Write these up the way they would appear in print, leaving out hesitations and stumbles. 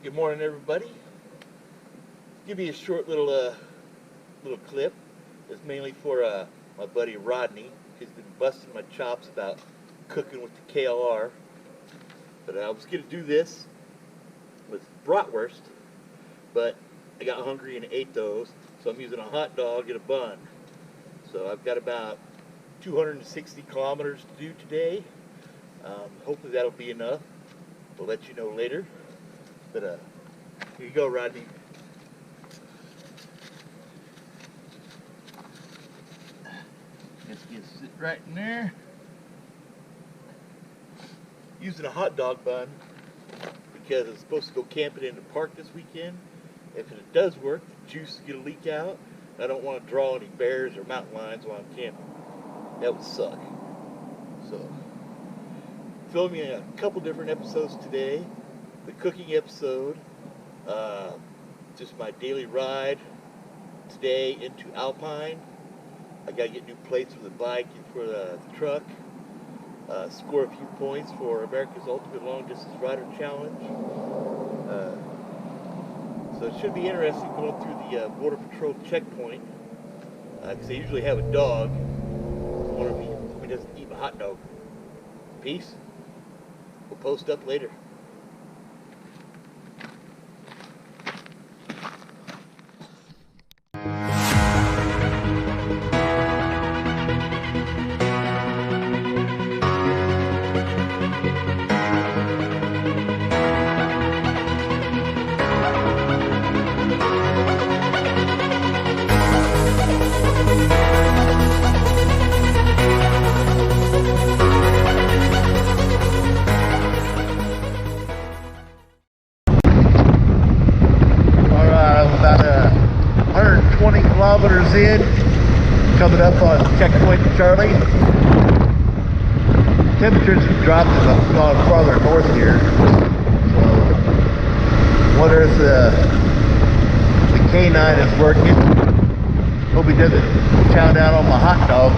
Good morning, everybody. Give me a short little clip. It's mainly for my buddy Rodney. He's been busting my chops about cooking with the KLR. But I was gonna do this with bratwurst, but I got hungry and ate those, so I'm using a hot dog and a bun. So I've got about 260 kilometers to do today. Hopefully that'll be enough. We'll let you know later. But here you go, Rodney. Just get sit right in there. Using a hot dog bun because I'm supposed to go camping in the park this weekend. If it does work, the juice is gonna leak out. I don't want to draw any bears or mountain lions while I'm camping. That would suck. So, filming a couple different episodes today. The cooking episode, just my daily ride today into Alpine. I gotta get new plates for the bike and for the truck. Score a few points for America's Ultimate Long Distance Rider Challenge. So it should be interesting going through the Border Patrol checkpoint, because they usually have a dog. I wonder if he doesn't eat a hot dog. Peace. We'll post up later. Kilometers in, coming up on checkpoint Charlie. Temperatures have dropped as I've gone farther north here. So, wonder if the K9 is working. Hope he doesn't chow down on my hot dog.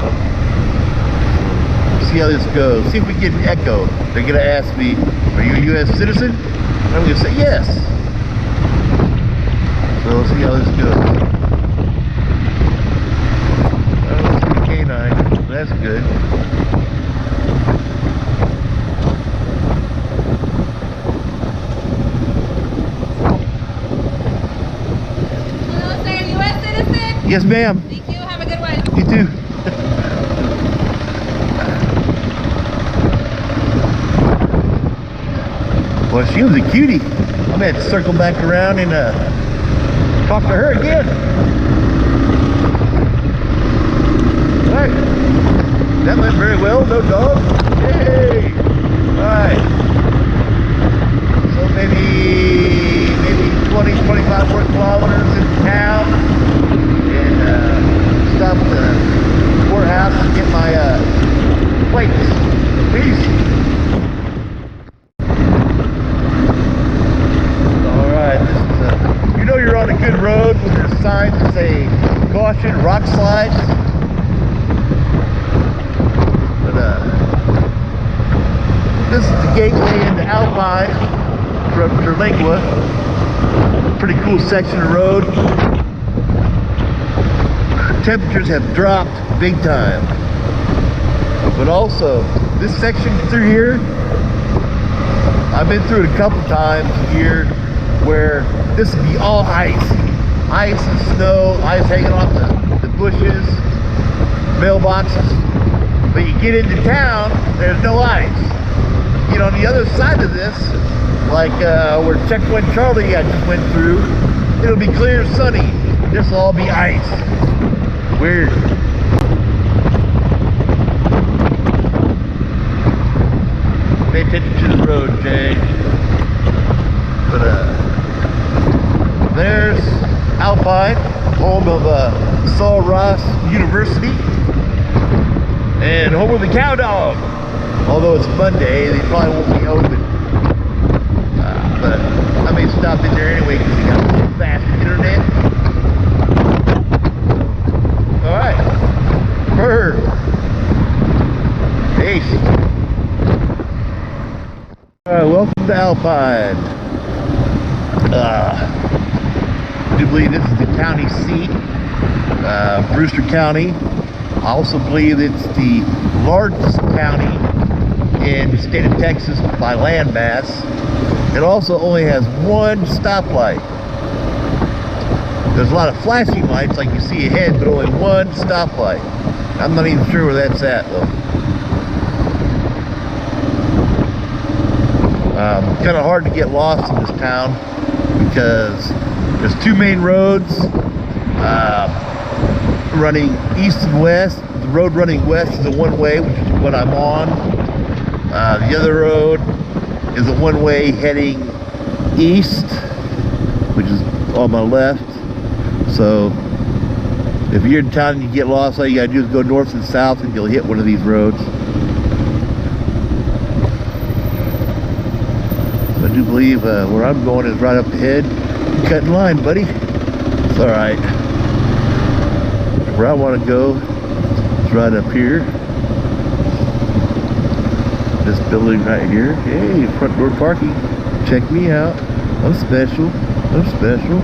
See how this goes. See if we get an echo. They're gonna ask me, "Are you a U.S. citizen?" And I'm gonna say yes. So we'll see how this goes. That's good. Hello, sir. U.S. citizen? Yes, ma'am. Thank you. Have a good one. You too. Well, she was a cutie. I'm gonna have to circle back around and talk to her again. That went very well, no dog. Yay! Alright. So maybe 20, 25 more kilometers into town. And stop at the courthouse and get my plates. Peace. Alright, this is you know you're on a good road when there's signs that say caution, rock slides. This is the gateway into Alpine from Terlingua. Pretty cool section of road. Temperatures have dropped big time. But also, this section through here, I've been through it a couple times here where this would be all ice. Ice and snow, ice hanging off the bushes, mailboxes. But you get into town, there's no ice. You know, on the other side of this, like where checkpoint Charlie I just went through, it'll be clear and sunny. This will all be ice. Weird. Pay attention to the road, Jay. But there's Alpine, home of Sul Ross University, and home of the cow dog. Although it's Monday, they probably won't be open. But I may stop in there anyway because they got fast internet. Alright. Bird. Peace. Alright, welcome to Alpine. I do believe this is the county seat, Brewster County. I also believe it's the largest county in the state of Texas by land mass. It also only has one stoplight. There's a lot of flashing lights like you see ahead, but only one stoplight. I'm not even sure where that's at though. Kind of hard to get lost in this town because there's two main roads running east and west. The road running west is a one-way, which is what I'm on. The other road is a one-way heading east, which is on my left. So if you're in town and you get lost, all you gotta do is go north and south and you'll hit one of these roads. I do believe where I'm going is right up ahead. You cut in line, buddy. It's all right. Where I want to go is right up here. This building right here. Hey, front door parking. Check me out. I'm special. I'm special.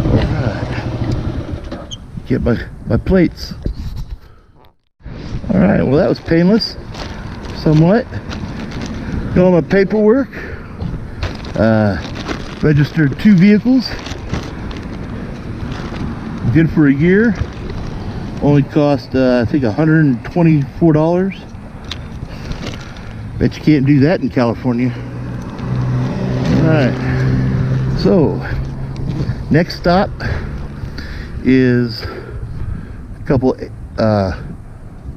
All right. Get my plates. All right, well that was painless, somewhat. Got all my paperwork. Registered 2 vehicles. Good for a year. Only cost, I think, $124. Bet you can't do that in California. All right. So, next stop is a couple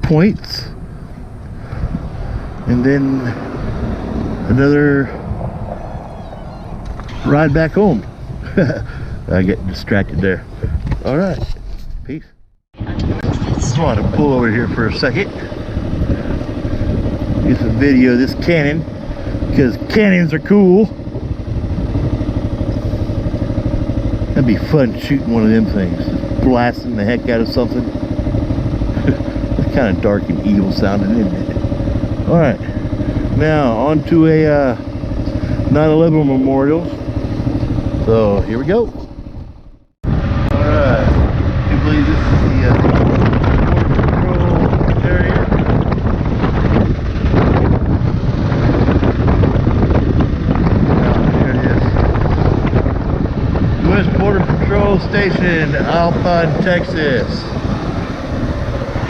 points, and then another ride back home. I get distracted there. All right, peace. Just want to pull over here for a second, get some video of this cannon, because cannons are cool. That'd be fun shooting one of them things, just blasting the heck out of something. Kind of dark and evil sounding, isn't it? All right, now on to a 9/11 memorial. So here we go. All right, I do believe this is the Border Patrol area. Here it is. U.S. Border Patrol Station, Alpine, Texas.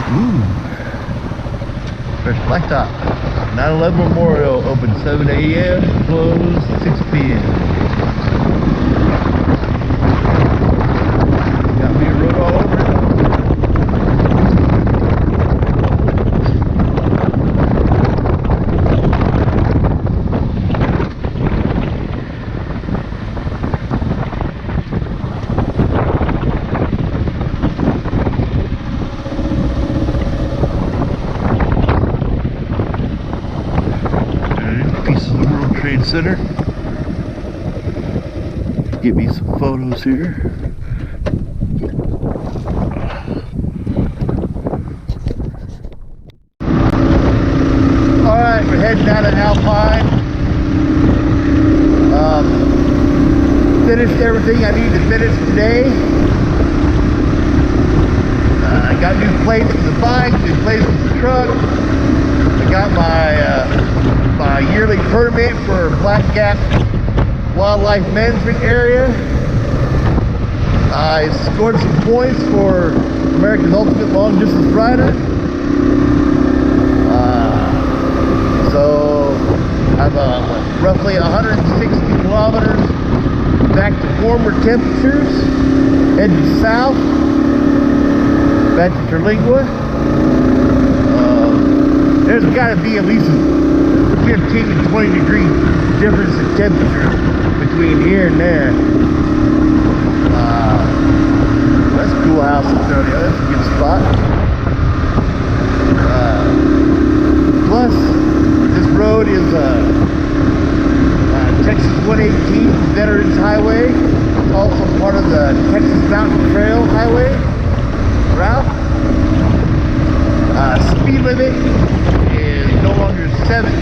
Ooh. Fresh blacktop. 9/11 Memorial, open 7 a.m., closed 6 p.m. Got me a road all over it. Trade Center. Get me some photos here. Alright, we're heading out of Alpine. Finished everything I need to finish today. I got new plates for the bike, new plates for the truck. I got my yearly permit for Black Gap Wildlife Management Area. I scored some points for America's Ultimate Long Distance Rider. So I'm roughly 160 kilometers back to warmer temperatures, heading south, back to Terlingua. There's got to be at least 15 to 20 degree difference in temperature between here and there. That's a cool house up there. That's a good spot. Plus, this road is Texas 118 Veterans Highway. It's also part of the Texas Mountain Trail Highway route. Speed limit is no longer 70 70.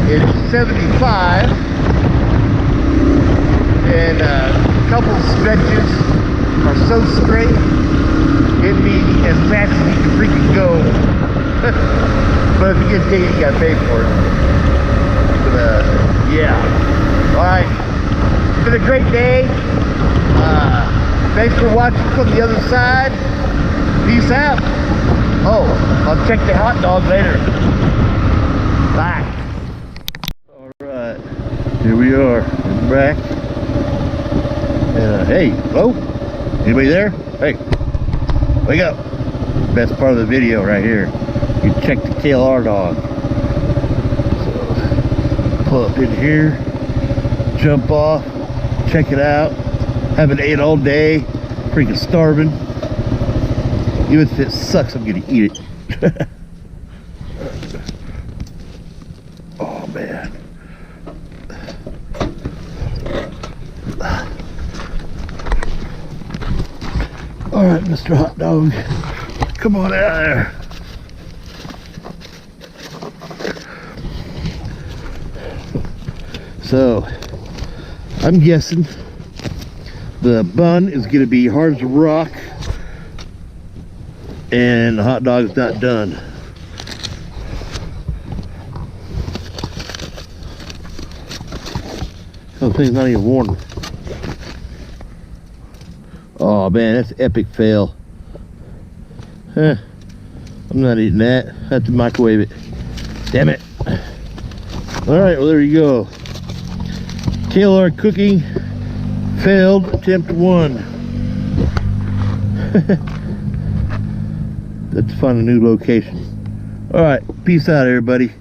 It's 75. And a couple stretches are so straight, it'd be as fast as you can freaking go. But if you get ticket, you gotta pay for it. But yeah. Alright. It's been a great day. Thanks for watching from the other side. Peace out. Oh, I'll check the hot dog later. Bye. Alright. Here we are. We're back. Hey, hello? Anybody there? Hey, wake up. Best part of the video right here. You check the KLR dog. So, pull up in here, jump off, check it out. Haven't ate all day, freaking starving. Even if it sucks, I'm gonna eat it. Oh man. All right, Mr. Hot Dog, come on out there. So, I'm guessing the bun is going to be hard as a rock, and the hot dog is not done. Oh, thing's not even warm. Oh man, that's an epic fail. Huh. I'm not eating that. I have to microwave it. Damn it. Alright, well there you go. KLR Cooking failed attempt 1. Let's find a new location. Alright, peace out everybody.